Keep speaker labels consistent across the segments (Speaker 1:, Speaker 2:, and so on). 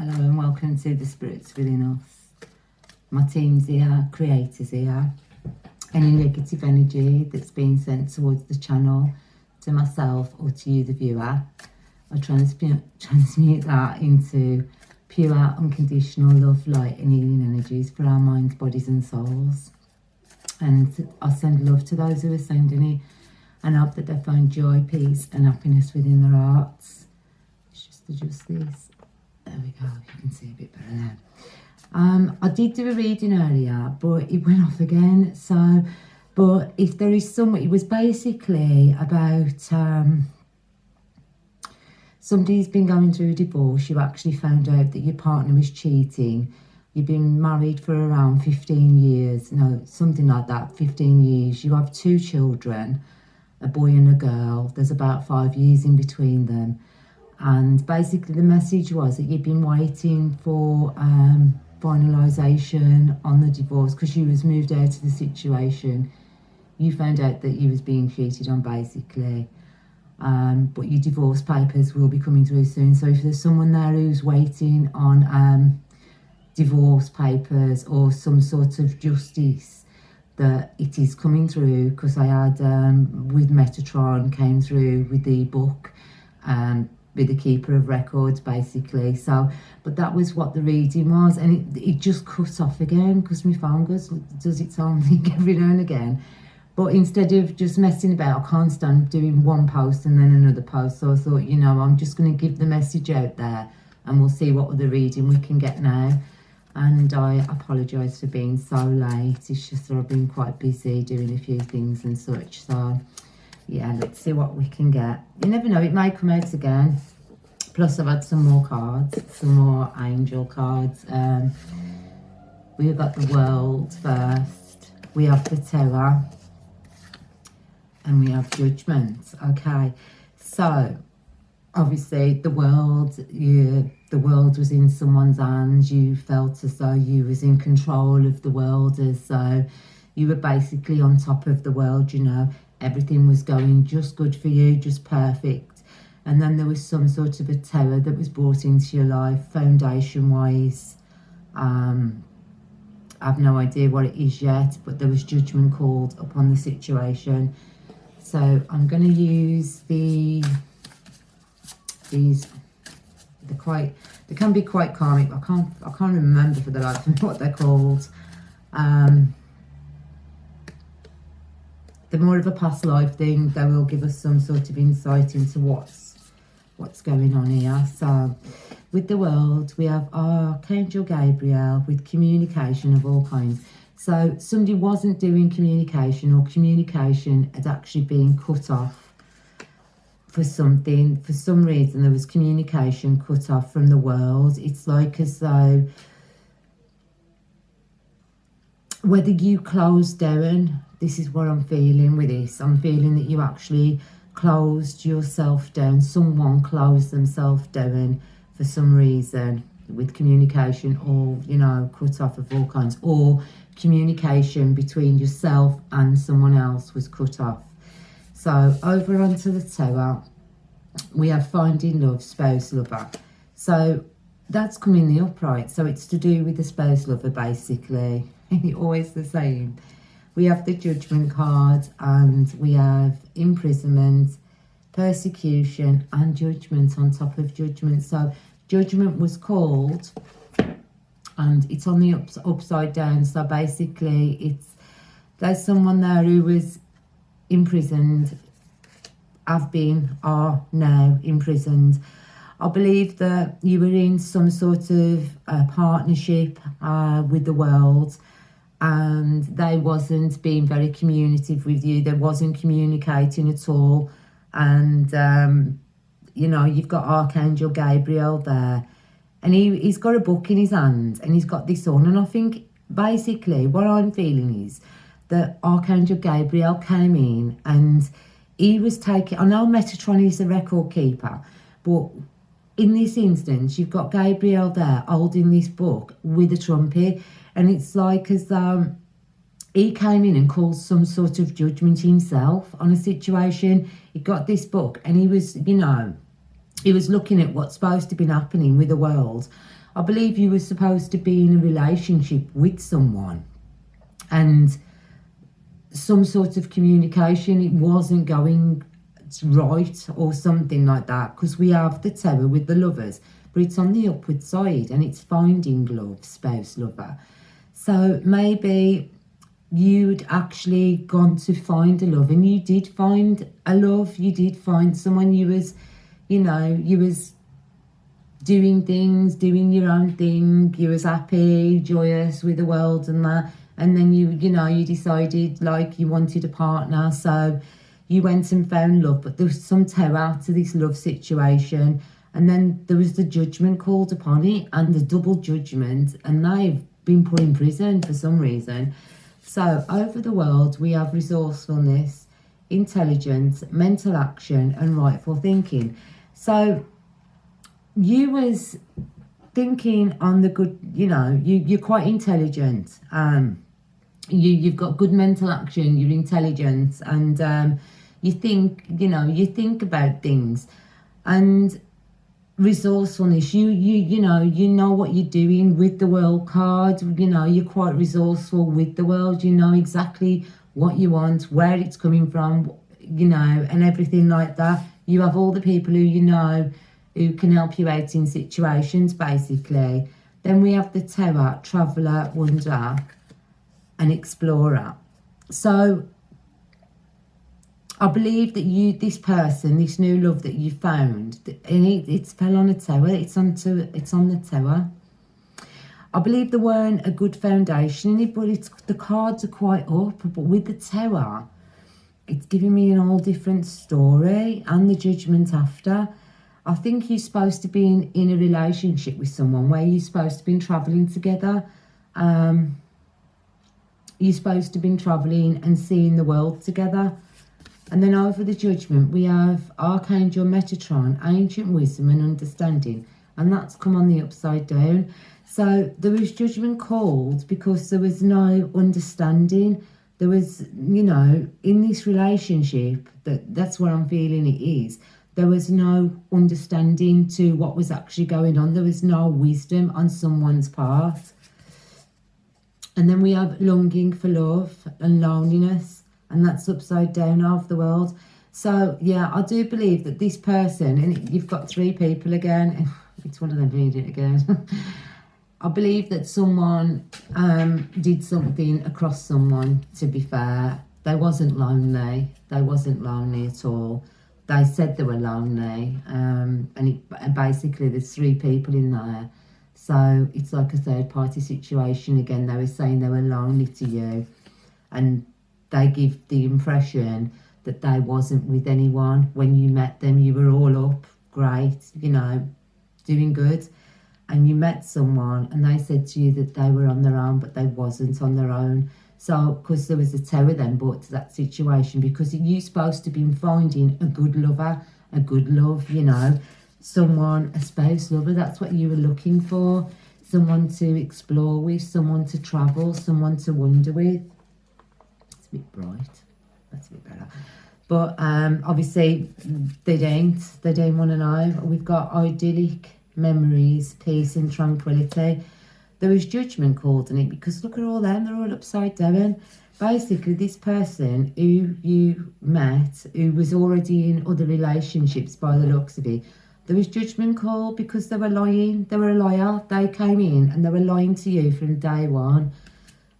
Speaker 1: Hello and welcome to the Spirits Within Us. My team's here, creators here. Any negative energy that's being sent towards the channel, to myself or to you, the viewer, I transmute that into pure, unconditional love, light and healing energies for our minds, bodies and souls. And I send love to those who are sending it and hope that they find joy, peace and happiness within their hearts. Let's just adjust this. There we go, you can see a bit better now. I did do a reading earlier, but it went off again. So, but if there is it was basically about somebody's been going through a divorce. You actually found out that your partner was cheating. You've been married for around 15 years, no, something like that, 15 years. You have 2 children, a boy and a girl. There's about 5 years in between them. And basically the message was that you'd been waiting for finalisation on the divorce because you was moved out of the situation. You found out that you was being cheated on, basically. But your divorce papers will be coming through soon. So if there's someone there who's waiting on divorce papers or some sort of justice, that it is coming through, because I had with Metatron came through with the book, with the keeper of records, basically. So, but that was what the reading was, and it just cut off again because my phone does its own thing every now and again. But instead of just messing about, I can't stand doing one post and then another post. So I thought, you know, I'm just going to give the message out there and we'll see what other reading we can get now. And I apologise for being so late. It's just that I've been quite busy doing a few things and such. So yeah, let's see what we can get. You never know, it may come out again. Plus I've had some more cards, some more angel cards. We've got the World first. We have the Tower. And we have Judgment. Okay, so obviously the world was in someone's hands. You felt as though you was in control of the world, as though you were basically on top of the world, you know. Everything was going just good for you, just perfect. And then there was some sort of a terror that was brought into your life, foundation-wise. I've no idea what it is yet, but there was judgment called upon the situation. So I'm going to use they can be quite karmic. I can't remember for the life of me what they're called. They're more of a past life thing. They will give us some sort of insight into what's going on here. So with the World, we have Archangel Gabriel with communication of all kinds. So somebody wasn't doing communication, or communication had actually been cut off for something. For some reason, there was communication cut off from the world. It's like as though whether you closed down, this is what I'm feeling with this. I'm feeling that you actually closed yourself down. Someone closed themselves down for some reason with communication, or, you know, cut off of all kinds, or communication between yourself and someone else was cut off. So over onto the Tower, we have finding love, spouse, lover. So that's coming the upright. So it's to do with the spouse, lover, basically. Always the same. We have the Judgment card, and we have imprisonment, persecution and judgment on top of judgment. So judgment was called, and it's on the upside down. So basically there's someone there who was imprisoned, are now imprisoned. I believe that you were in some sort of partnership with the world, and they wasn't being very communicative with you. They wasn't communicating at all. And you know, you've got Archangel Gabriel there, and he's got a book in his hand, and he's got this on. And I think basically what I'm feeling is that Archangel Gabriel came in, and he was taking, I know Metatron is the record keeper, but in this instance, you've got Gabriel there holding this book with a trumpet, and it's like as though he came in and caused some sort of judgment himself on a situation. He got this book, and he was, you know, he was looking at what's supposed to be happening with the world I believe you were supposed to be in a relationship with someone, and some sort of communication, it wasn't going right or something like that, because we have the Tower with the Lovers, but it's on the upward side and it's finding love, spouse, lover. So maybe you'd actually gone to find a love, and you did find a love, you did find someone. You was, you was doing things, doing your own thing, you was happy, joyous with the world and that, and then you decided like you wanted a partner, so you went and found love, but there was some terror to this love situation, and then there was the judgment called upon it, and the double judgment, and they've been put in prison for some reason. So over the world we have resourcefulness, intelligence, mental action and rightful thinking. So you was thinking on the good, you're quite intelligent, you've got good mental action, you're intelligent, and you think about things, and resourcefulness, you know what you're doing with the world card. You're quite resourceful with the world, you know exactly what you want, where it's coming from, and everything like that. You have all the people who can help you out in situations, basically. Then we have the Terror, Traveller, Wonder and Explorer. So I believe that this person, this new love that you found, and it fell on a tower, it's on the tower. I believe there weren't a good foundation in it, but the cards are quite up. But with the Tower, it's giving me an all different story, and the Judgment after. I think you're supposed to be in a relationship with someone where you're supposed to be travelling together. You're supposed to be travelling and seeing the world together. And then over the Judgment, we have Archangel Metatron, Ancient Wisdom and Understanding. And that's come on the upside down. So there was Judgment called because there was no understanding. There was, in this relationship, that's what I'm feeling it is. There was no understanding to what was actually going on. There was no wisdom on someone's part. And then we have longing for love and loneliness, and that's upside down of the world. So, yeah, I do believe that this person, and you've got three people again. It's one of them, read it again. I believe that someone did something across someone, to be fair. They wasn't lonely. They wasn't lonely at all. They said they were lonely, and basically there's three people in there. So it's like a third party situation again. They were saying they were lonely to you, and they give the impression that they wasn't with anyone. When you met them, you were all up, great, doing good. And you met someone and they said to you that they were on their own, but they wasn't on their own. So, because there was a terror then brought to that situation, because you're supposed to be finding a good lover, a good love, someone, a spouse lover, that's what you were looking for. Someone to explore with, someone to travel, someone to wonder with. It's a bit bright, that's a bit better. But obviously they don't want to know. We've got idyllic memories, peace and tranquility. There was Judgment called in it because look at all them, they're all upside down. Basically, this person who you met, who was already in other relationships by the looks of it, there was Judgment called because they were lying. They were a liar. They came in and they were lying to you from day one.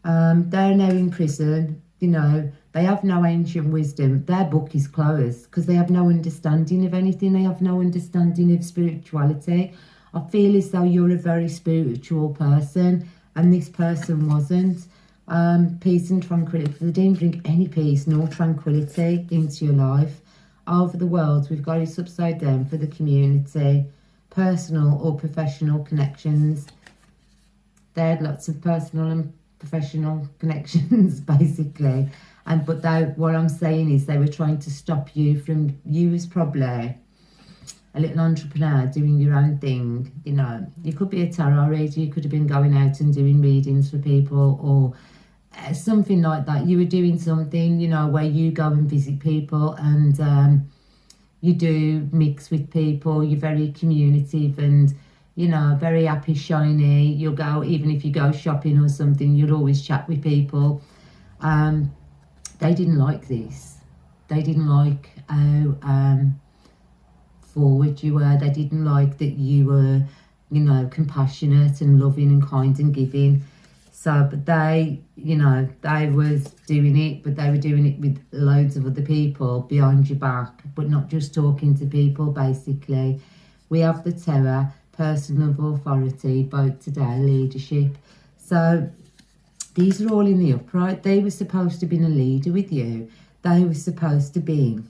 Speaker 1: They're now in prison. They have no ancient wisdom. Their book is closed because they have no understanding of anything. They have no understanding of spirituality. I feel as though you're a very spiritual person and this person wasn't. Peace and tranquility. They didn't bring any peace nor tranquility into your life. Over the world, we've got it upside down for the community, personal or professional connections. They had lots of personal and professional connections, basically. But what I'm saying is they were trying to stop you from, you as probably a little entrepreneur doing your own thing. You could be a tarot reader, you could have been going out and doing readings for people or something like that. You were doing something, where you go and visit people and you do mix with people, you're very communicative and you know, very happy, shiny. You'll go, even if you go shopping or something, you'll always chat with people. They didn't like this. They didn't like how forward you were. They didn't like that you were, you know, compassionate and loving and kind and giving. So, but they, you know, they was doing it, but they were doing it with loads of other people behind your back, but not just talking to people, basically. We have the terror, person of authority, both today, leadership. So these are all in the upright. They were supposed to be a leader with you. They were supposed to be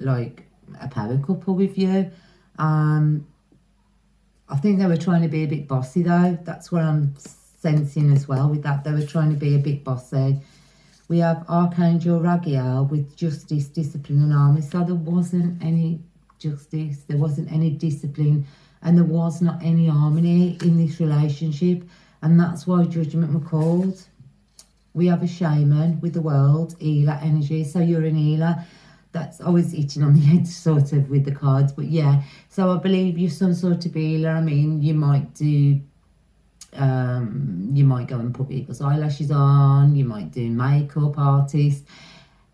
Speaker 1: like a power couple with you. I think they were trying to be a bit bossy though. That's what I'm sensing as well with that. They were trying to be a bit bossy. We have Archangel Ragiel with justice, discipline and harmony. So there wasn't any justice, there wasn't any discipline, and there was not any harmony in this relationship. And that's why judgment were called. We have a shaman with the world, healer energy. So you're an healer. That's always hitting on the head sort of with the cards. But yeah, so I believe you're some sort of healer. I mean, you might do, you might go and put people's eyelashes on. You might do makeup, artist.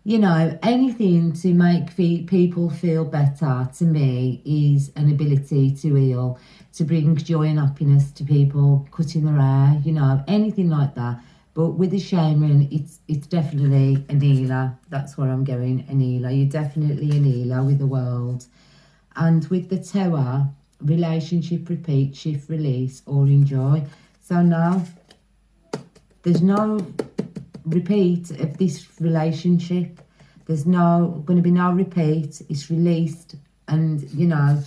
Speaker 1: You know, anything to make people feel better, to me, is an ability to heal, to bring joy and happiness to people, cutting their hair, you know, anything like that. But with the shaman, it's definitely an healer. That's where I'm going, an healer. You're definitely an healer with the world. And with the tower, relationship, repeat, shift, release, or enjoy. So now, there's no repeat of this relationship. There's going to be no repeat. It's released, and, you know,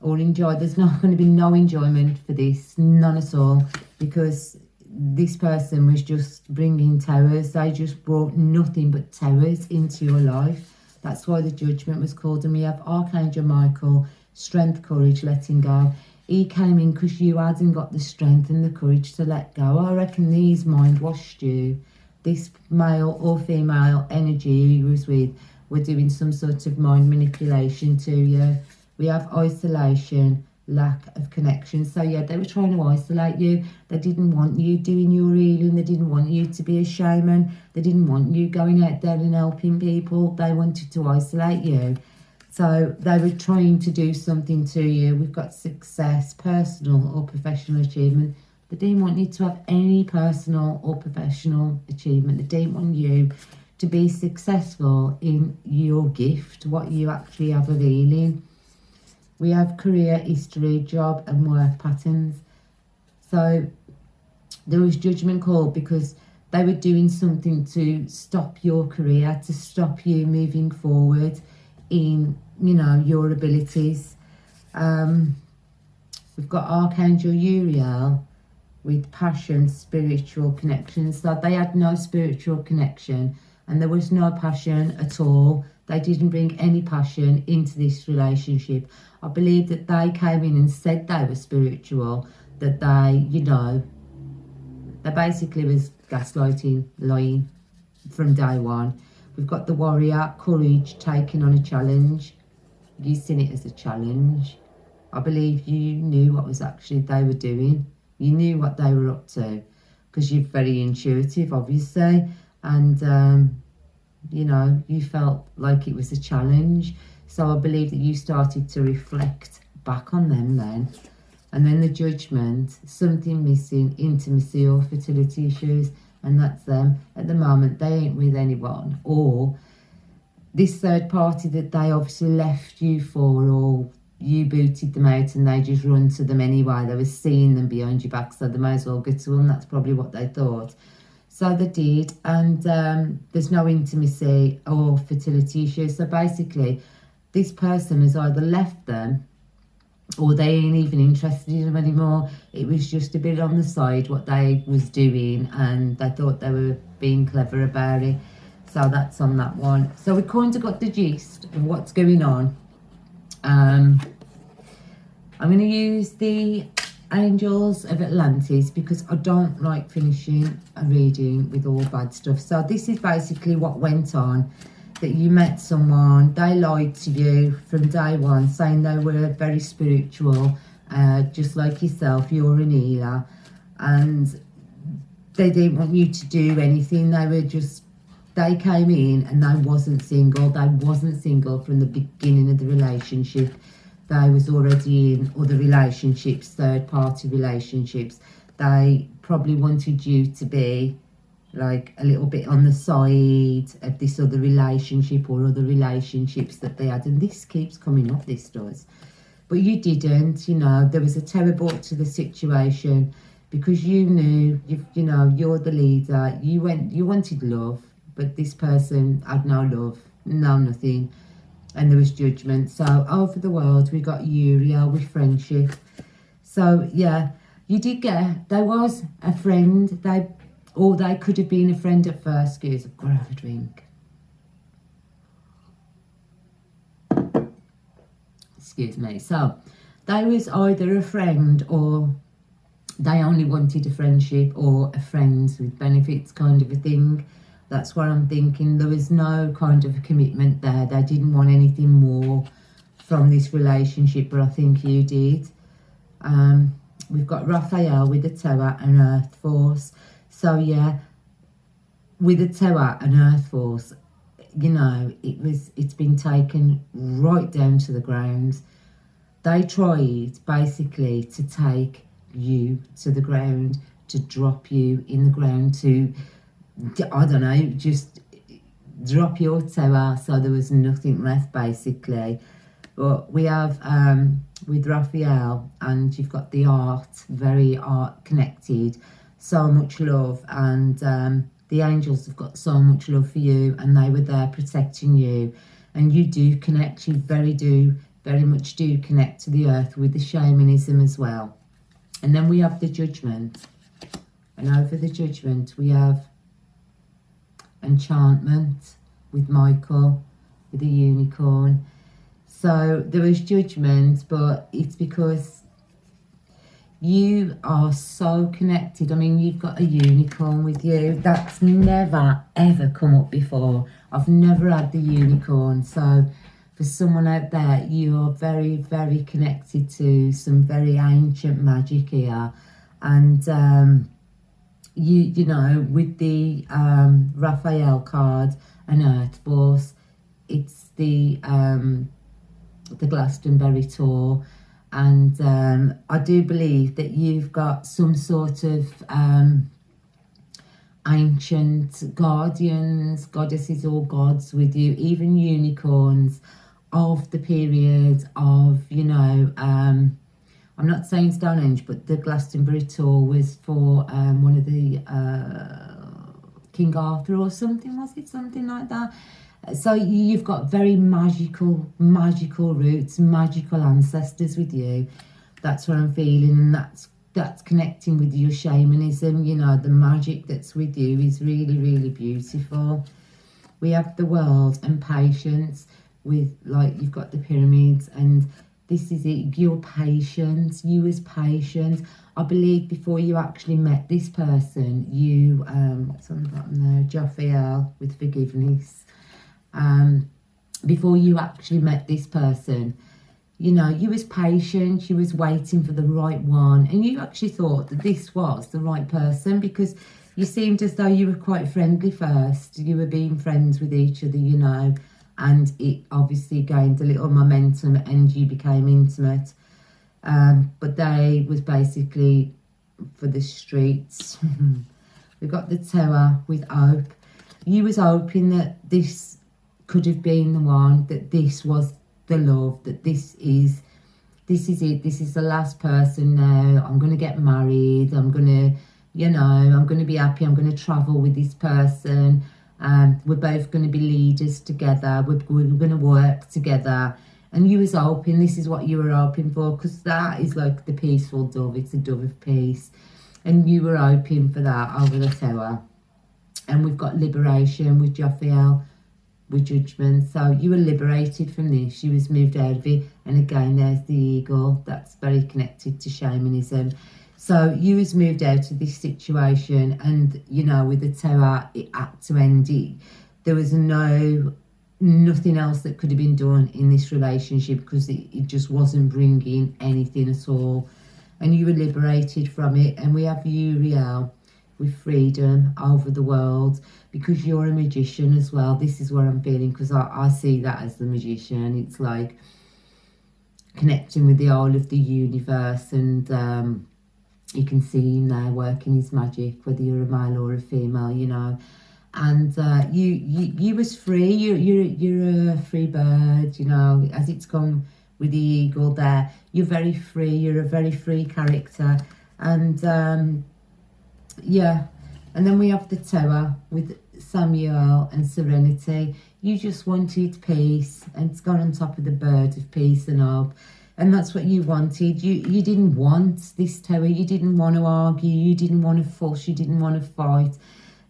Speaker 1: or enjoy. There's not going to be no enjoyment for this, none at all, because this person was just bringing terrors. They just brought nothing but terrors into your life. That's why the judgment was called. And we have Archangel Michael, strength, courage, letting go. He came in because you hadn't got the strength and the courage to let go. I reckon these mind washed you. This male or female energy you was with were doing some sort of mind manipulation to you. We have isolation, lack of connection. So yeah, they were trying to isolate you. They didn't want you doing your healing. They didn't want you to be a shaman. They didn't want you going out there and helping people. They wanted to isolate you. So they were trying to do something to you. We've got success, personal or professional achievement. They didn't want you to have any personal or professional achievement. They didn't want you to be successful in your gift, what you actually have of healing. We have career, history, job and work patterns. So there was judgment called because they were doing something to stop your career, to stop you moving forward in, you know, your abilities. We've got Archangel Uriel with passion, spiritual connection. So they had no spiritual connection and there was no passion at all. They didn't bring any passion into this relationship. I believe that they came in and said they were spiritual, that they, you know, they basically was gaslighting, lying from day one. We've got the warrior, courage, taking on a challenge. You've seen it as a challenge. I believe you knew what was actually they were doing. You knew what they were up to because you're very intuitive, obviously. And, you know, you felt like it was a challenge. So I believe that you started to reflect back on them then. And then the judgment, something missing, intimacy or fertility issues. And that's them. At the moment, they ain't with anyone. Or this third party that they obviously left you for, or you booted them out and they just run to them anyway. They were seeing them behind your back, so they might as well get to them. That's probably what they thought. So they did. And there's no intimacy or fertility issues. So basically, this person has either left them or they ain't even interested in them anymore. It was just a bit on the side what they was doing and they thought they were being clever about it. So that's on that one. So we kind of got the gist of what's going on. I'm going to use the Angels of Atlantis because I don't like finishing a reading with all bad stuff. So this is basically what went on that you met someone, they lied to you from day one, saying they were very spiritual, just like yourself, you're an healer, and they didn't want you to do anything. They came in and they wasn't single. They wasn't single from the beginning of the relationship. They was already in other relationships, third-party relationships. They probably wanted you to be like a little bit on the side of this other relationship or other relationships that they had. And this keeps coming up, this does. But you didn't, you know, there was a terror brought to the situation because you knew, you know, you're the leader. You wanted love, but this person had no love, no nothing. And there was judgment. So over the world, we got Uriel with friendship. So yeah, you did there was a friend. They could have been a friend at first. Excuse, I've got to have a drink. Excuse me. So they was either a friend or they only wanted a friendship or a friends with benefits kind of a thing. That's what I'm thinking. There was no kind of a commitment there. They didn't want anything more from this relationship, but I think you did. We've got Raphael with the Tower and Earth Force. So yeah, with the Tower and Earth Force, you know, it's been taken right down to the ground. They tried basically to take you to the ground, to drop you in the ground, to, I don't know, just drop your tower so there was nothing left basically. But we have with Raphael, and you've got the art, very art connected, so much love, and the angels have got so much love for you, and they were there protecting you, and you do connect, you very much do connect to the earth with the shamanism as well. And then we have the judgment, and over the judgment we have enchantment with Michael, with the unicorn. So there was judgment, but it's because you are so connected. I mean, you've got a unicorn with you. That's never, ever come up before. I've never had the unicorn. So for someone out there, you're very, very connected to some very ancient magic here. And you know, with the Raphael card and Earth Force, it's the Glastonbury tour, and I do believe that you've got some sort of ancient guardians, goddesses or gods with you, even unicorns of the period of, you know, I'm not saying Stonehenge, but the Glastonbury tour was for one of the King Arthur or something, was it? Something like that. So you've got very magical roots, magical ancestors with you. That's what I'm feeling, and that's connecting with your shamanism. You know, the magic that's with you is really, really beautiful. We have the world and patience with, like, you've got the pyramids, and this is it, your patience. You was patient. I believe before you actually met this person, you, what's on the bottom there, Raphael with forgiveness. Before you actually met this person, you know, you was patient, you was waiting for the right one, and you actually thought that this was the right person because you seemed as though you were quite friendly first. You were being friends with each other, you know, and it obviously gained a little momentum and you became intimate. But they was basically for the streets. We've got the Tower with hope. You was hoping that this could have been the one, that this was the love, that this is it, this is the last person now. I'm going to get married, I'm going to, you know, I'm going to be happy, I'm going to travel with this person, we're both going to be leaders together, we're going to work together. And you was hoping, this is what you were hoping for, because that is like the peaceful dove, it's a dove of peace, and you were hoping for that over the Tower. And we've got liberation with Raphael, with judgment. So you were liberated from this, you was moved out of it. And again, there's the eagle, that's very connected to shamanism. So you was moved out of this situation, and you know, with the Tower, it had to end it. There was no nothing else that could have been done in this relationship, because it just wasn't bringing anything at all, and you were liberated from it. And we have Uriel with freedom over the world, because you're a magician as well. This is what I'm feeling, because I see that as the magician. It's like connecting with the whole of the universe, and you can see him there working his magic, whether you're a male or a female, you know. And you was free. You're a free bird, you know, as it's come with the eagle there. You're very free. You're a very free character. And yeah, and then we have the Tower with Samuel and Serenity. You just wanted peace, and it's gone on top of the bird of peace and hope. And that's what you wanted. You didn't want this Tower. You didn't want to argue. You didn't want to fuss. You didn't want to fight.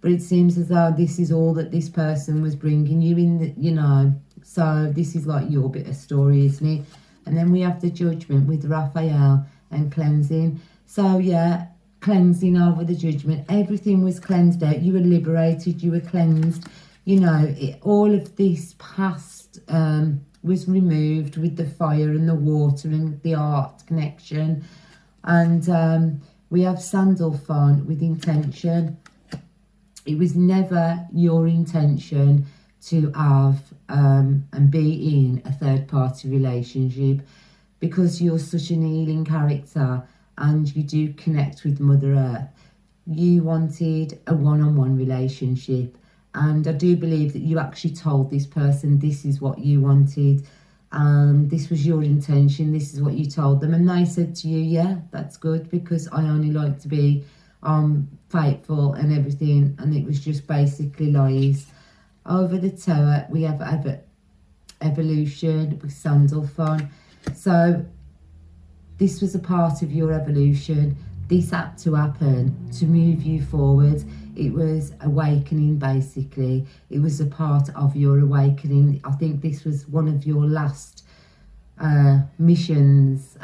Speaker 1: But it seems as though this is all that this person was bringing you in, you know. So this is like your bit of story, isn't it? And then we have the Judgment with Raphael and cleansing. So yeah, cleansing over the Judgment. Everything was cleansed out. You were liberated. You were cleansed. You know, all of this past was removed with the fire and the water and the art connection. And we have Sandalphon with intention. It was never your intention to have and be in a third-party relationship, because you're such an healing character and you do connect with Mother Earth. You wanted a one-on-one relationship, and I do believe that you actually told this person this is what you wanted. This was your intention. This is what you told them, and they said to you, yeah, that's good, because I only like to be faithful and everything. And it was just basically lies. Over the Tower we have evolution with Sandalphon. So this was a part of your evolution. This had to happen to move you forward. It was awakening, basically. It was a part of your awakening. I think this was one of your last missions,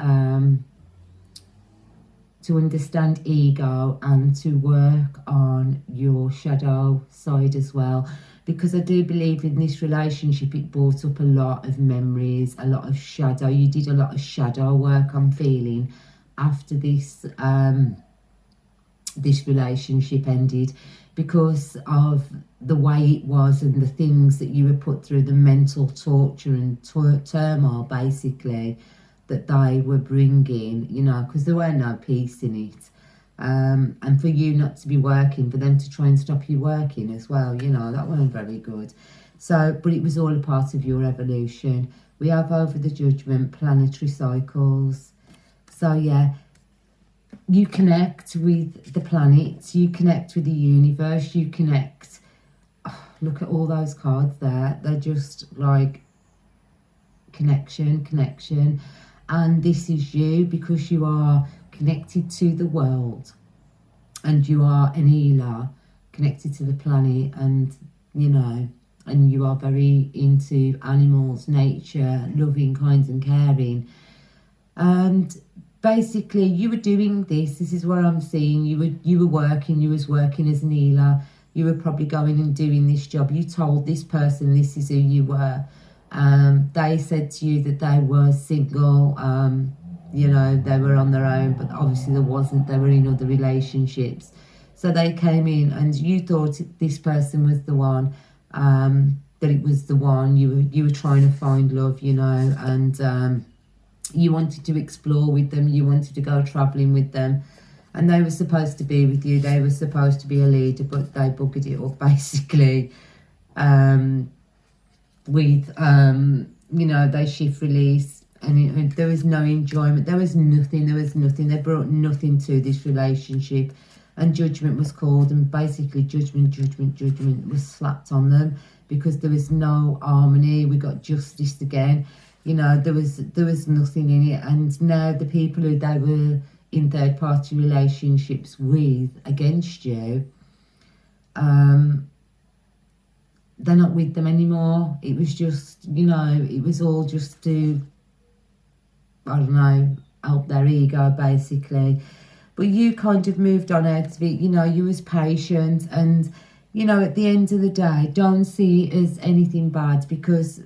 Speaker 1: to understand ego and to work on your shadow side as well. Because I do believe in this relationship, it brought up a lot of memories, a lot of shadow. You did a lot of shadow work, I'm feeling, after this this relationship ended, because of the way it was and the things that you were put through, the mental torture and turmoil, basically, that they were bringing, you know, because there were no peace in it. And for you not to be working, for them to try and stop you working as well, you know, that wasn't very good. So, but it was all a part of your evolution. We have over the Judgment, planetary cycles. So yeah, you connect with the planets, you connect with the universe, you connect. Oh, look at all those cards there. They're just like connection. And this is you, because you are connected to the world, and you are an healer connected to the planet, and you know, and you are very into animals, nature, loving, kind and caring. And basically you were doing this is what I'm seeing. You were working, you was working as an healer. You were probably going and doing this job. You told this person this is who you were. They said to you that they were single, you know, they were on their own, but obviously there wasn't. They were in other relationships. So they came in and you thought this person was the one, that it was the one. You were trying to find love, you know, and you wanted to explore with them. You wanted to go travelling with them. And they were supposed to be with you. They were supposed to be a leader, but they buggered it up, basically. With you know, they shift release, and there was no enjoyment. There was nothing. They brought nothing to this relationship, and judgment was called, and basically judgment was slapped on them, because there was no harmony. We got justice again, you know. There was nothing in it. And now the people who they were in third party relationships with against you, they're not with them anymore. It was just, you know, it was all just to, I don't know, help their ego, basically. But you kind of moved on out of it, you know. You was patient, and you know, at the end of the day, don't see it as anything bad, because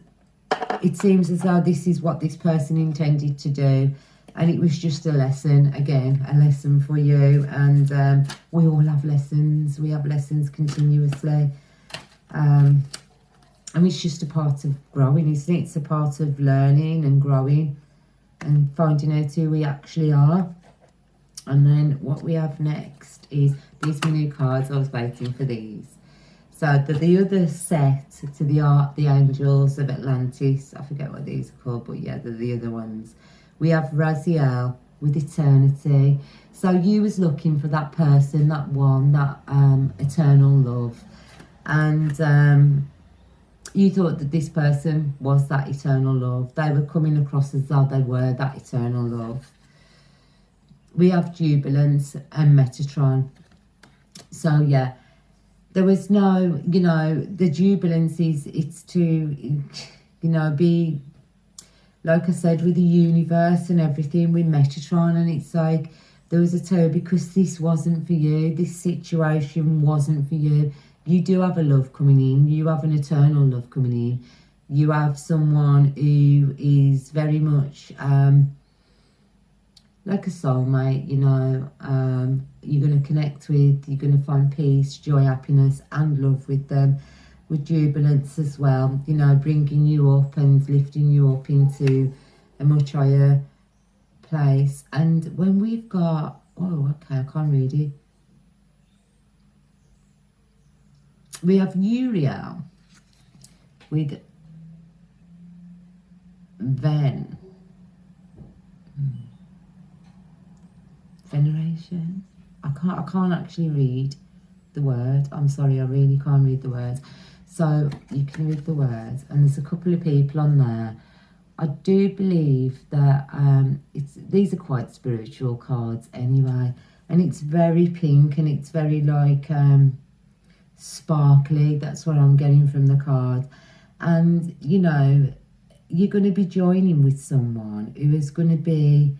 Speaker 1: it seems as though this is what this person intended to do, and it was just a lesson, again, a lesson for you. And we all have lessons. We have lessons continuously. And it's just a part of growing, isn't it? It's a part of learning and growing and finding out who we actually are. And then what we have next is, these are my new cards. I was waiting for these. So the other set to the Angels of Atlantis. I forget what these are called, but yeah, they're the other ones. We have Raziel with Eternity. So you was looking for that person, that one, that eternal love. And you thought that this person was that eternal love. They were coming across as though they were that eternal love. We have Jubilance and Metatron. So yeah, there was no, you know, the Jubilance is, it's to, you know, be, like I said, with the universe and everything, with Metatron, and it's like, there was a toe, because this wasn't for you, this situation wasn't for you. You do have a love coming in, you have an eternal love coming in, you have someone who is very much like a soulmate, you know, you're going to connect with, you're going to find peace, joy, happiness and love with them, with Jubilance as well, you know, bringing you up and lifting you up into a much higher place. And when we've got, oh, okay, I can't read it. We have Uriel with Veneration. I can't actually read the word. I'm sorry, I really can't read the words. So you can read the words, and there's a couple of people on there. I do believe that these are quite spiritual cards anyway, and it's very pink and it's very like sparkly. That's what I'm getting from the card. And you know, you're going to be joining with someone who is going to be,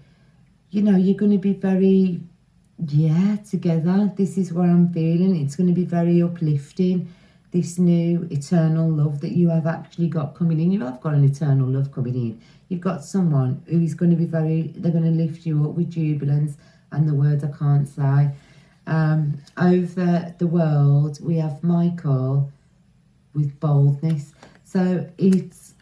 Speaker 1: you know, you're going to be very, yeah, together. This is what I'm feeling. It's going to be very uplifting, this new eternal love that you have actually got coming in. You have got an eternal love coming in. You've got someone who is going to be very, they're going to lift you up with Jubilance and the words I can't say. Over the world, we have Michael with Boldness. So he's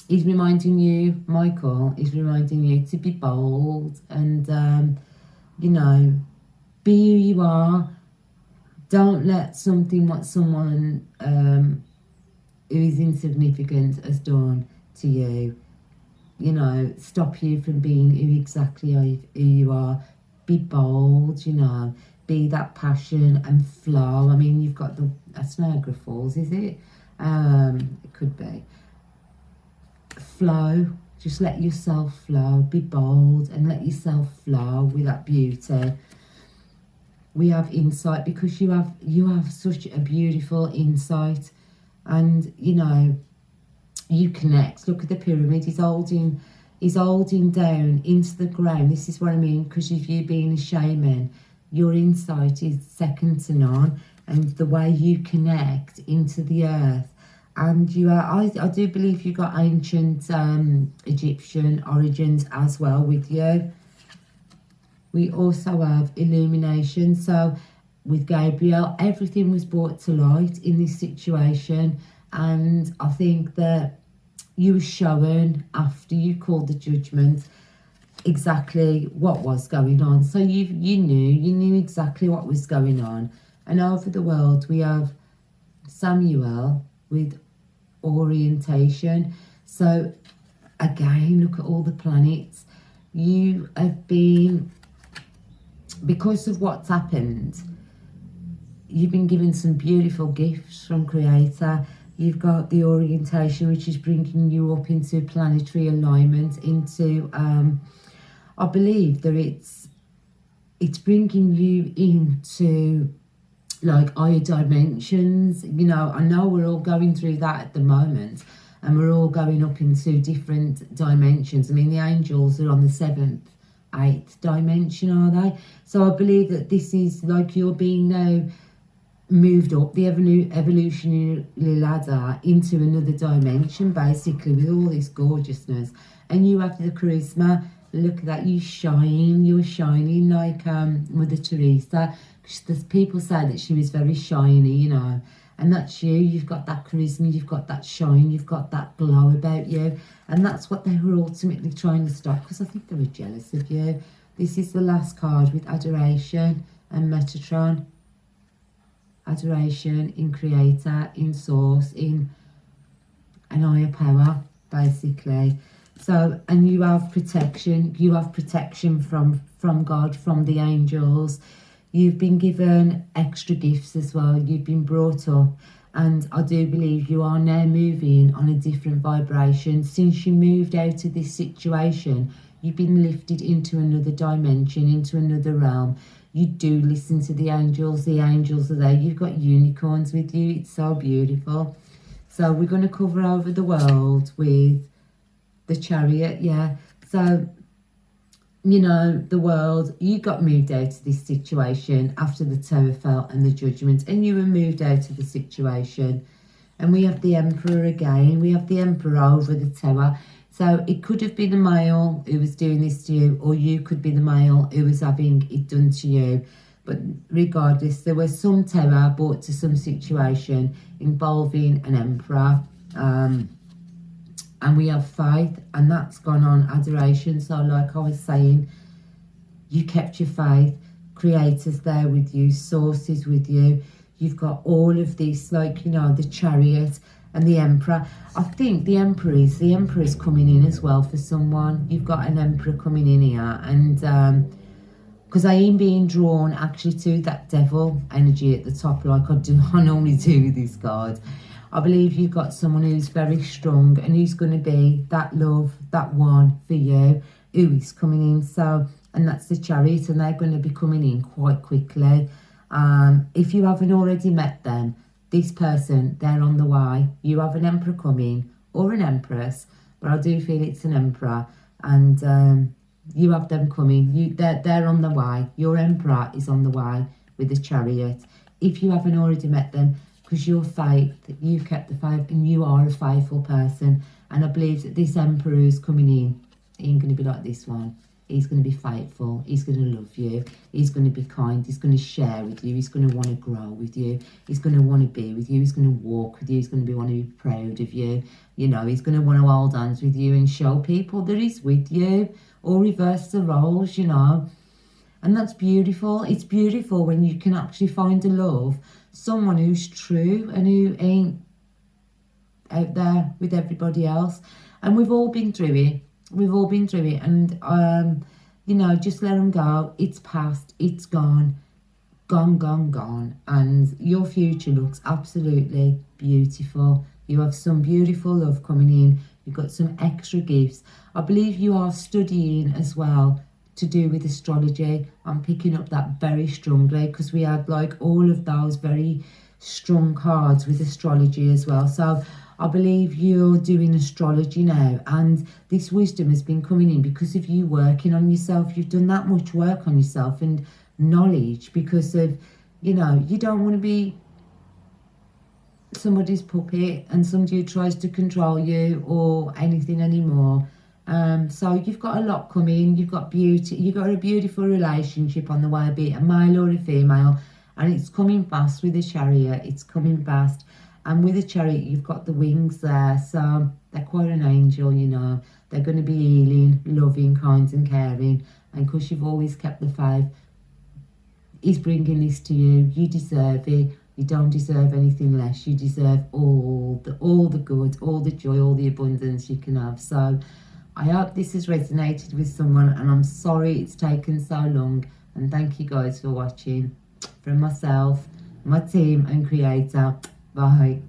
Speaker 1: reminding you, Michael is reminding you to be bold and, you know, be who you are. Don't let something what someone who is insignificant has done to you, you know, stop you from being who you are. Be bold, you know, be that passion and flow. I mean, you've got that's Niagara Falls, is it? It could be. Flow, just let yourself flow, be bold and let yourself flow with that beauty. We have insight, because you have such a beautiful insight, and you know, you connect. Look at the pyramid, he's holding down into the ground. This is what I mean, because of you being a shaman, your insight is second to none, and the way you connect into the earth. And you are, I do believe you got ancient Egyptian origins as well with you. We also have illumination. So with Gabriel, everything was brought to light in this situation. And I think that you were shown, after you called the judgment, exactly what was going on. So you knew exactly what was going on. And over the world, we have Samuel with orientation. So again, look at all the planets. You have been, because of what's happened, you've been given some beautiful gifts from Creator. You've got the orientation, which is bringing you up into planetary alignment, into I believe that it's bringing you into like higher dimensions. You know, I know we're all going through that at the moment, and we're all going up into different dimensions. I mean, the angels are on the 7th, 8th dimension, are they? So I believe that this is like you're being now moved up the evolutionary ladder into another dimension, basically, with all this gorgeousness. And you have the charisma. Look at that, you're shining like Mother Teresa. There's people say that she was very shiny, you know, and that's you. You've got that charisma, you've got that shine, you've got that glow about you, and that's what they were ultimately trying to stop, because I think they were jealous of you. This is the last card with adoration and Metatron. Adoration in creator, in source, in an higher power, basically. So, and you have protection. You have protection from God, from the angels. You've been given extra gifts as well. You've been brought up, and I do believe you are now moving on a different vibration. Since you moved out of this situation, you've been lifted into another dimension, into another realm. You do listen to the angels. The angels are there. You've got unicorns with you. It's so beautiful. So we're going to cover over the world with the Chariot, yeah. So, you know, the world, you got moved out of this situation after the Tower fell and the Judgment, and you were moved out of the situation. And we have the Emperor again. We have the Emperor over the Tower. So it could have been a male who was doing this to you, or you could be the male who was having it done to you. But regardless, there was some terror brought to some situation involving an emperor. And we have faith, and that's gone on adoration. So like I was saying, you kept your faith. Creator's there with you, sources with you. You've got all of this, like, you know, the Chariot and the Emperor. I think the Emperor is coming in as well for someone. You've got an Emperor coming in here, and because I am being drawn actually to that devil energy at the top, like I normally do with this card. I believe you've got someone who's very strong and who's going to be that love, that one for you, who is coming in. So, and that's the Chariot, and they're going to be coming in quite quickly. If you haven't already met them, this person, they're on the way. You have an Emperor coming, or an Empress, but I do feel it's an Emperor, and you have them coming. They're on the way. Your Emperor is on the way with the Chariot. If you haven't already met them, because your faith, you've kept the faith, and you are a faithful person. And I believe that this Emperor who's coming in, he ain't going to be like this one. He's going to be faithful. He's going to love you. He's going to be kind. He's going to share with you. He's going to want to grow with you. He's going to want to be with you. He's going to walk with you. He's going to want to be proud of you. You know, he's going to want to hold hands with you and show people that he's with you, or reverse the roles, you know. And that's beautiful. It's beautiful when you can actually find a love, someone who's true and who ain't out there with everybody else. And we've all been through it. We've all been through it. And, you know, just let them go. It's past. It's gone. Gone. And your future looks absolutely beautiful. You have some beautiful love coming in. You've got some extra gifts. I believe you are studying as well to do with astrology. I'm picking up that very strongly, because we had like all of those very strong cards with astrology as well. So I believe you're doing astrology now, and this wisdom has been coming in because of you working on yourself. You've done that much work on yourself and knowledge, because of, you know, you don't want to be somebody's puppet and somebody who tries to control you or anything anymore. So you've got a lot coming. You've got beauty. You've got a beautiful relationship on the way, be it a male or a female, and it's coming fast with the Chariot. It's coming fast, and with the Chariot, you've got the wings there. So they're quite an angel, you know. They're going to be healing, loving, kind, and caring. And because you've always kept the faith, he's bringing this to you. You deserve it. You don't deserve anything less. You deserve all the good, all the joy, all the abundance you can have. So I hope this has resonated with someone, and I'm sorry it's taken so long. And thank you guys for watching. From myself, my team and creator, bye.